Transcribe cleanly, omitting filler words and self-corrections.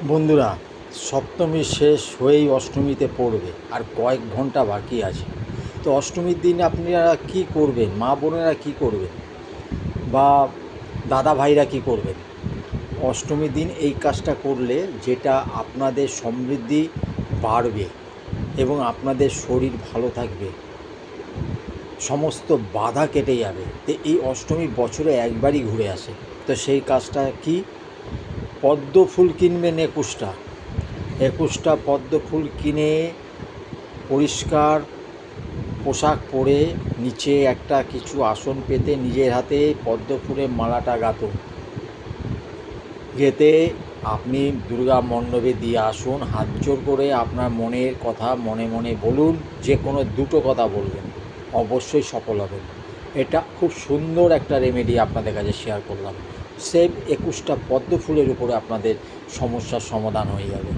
বন্ধুরা, সপ্তমী শেষ হয়েই অষ্টমীতে পড়বে আর কয়েক ঘন্টা বাকি আছে। তো অষ্টমীর দিন আপনারা কী করবেন, মা বোনেরা কী করবেন বা দাদা ভাইরা কী করবেন? অষ্টমীর দিন এই কাজটা করলে যেটা আপনাদের সমৃদ্ধি বাড়বে এবং আপনাদের শরীর ভালো থাকবে, সমস্ত বাধা কেটে যাবে। তো এই অষ্টমী বছরে একবারই ঘুরে আসে। তো সেই কাজটা কি? পদ্ম ফুল কিনবেন 21টা। 21টা পদ্ম ফুল কিনে পরিষ্কার পোশাক পরে নিচে একটা কিছু আসন পেতে নিজের হাতে পদ্ম ফুলের মালাটা গাঁথুন। গেঁথে আপনি দুর্গা মণ্ডপে দিয়ে আসুন। হাত জোর করে আপনার মনের কথা মনে মনে বলুন। যে কোনো দুটো কথা বলবেন, অবশ্যই সফল হবেন। এটা খুব সুন্দর একটা রেমেডি আপনাদের কাছে শেয়ার করলাম। সেভ 21টা পদ্ম ফুলের উপরে আপনাদের সমস্যার সমাধান হয়ে যাবে।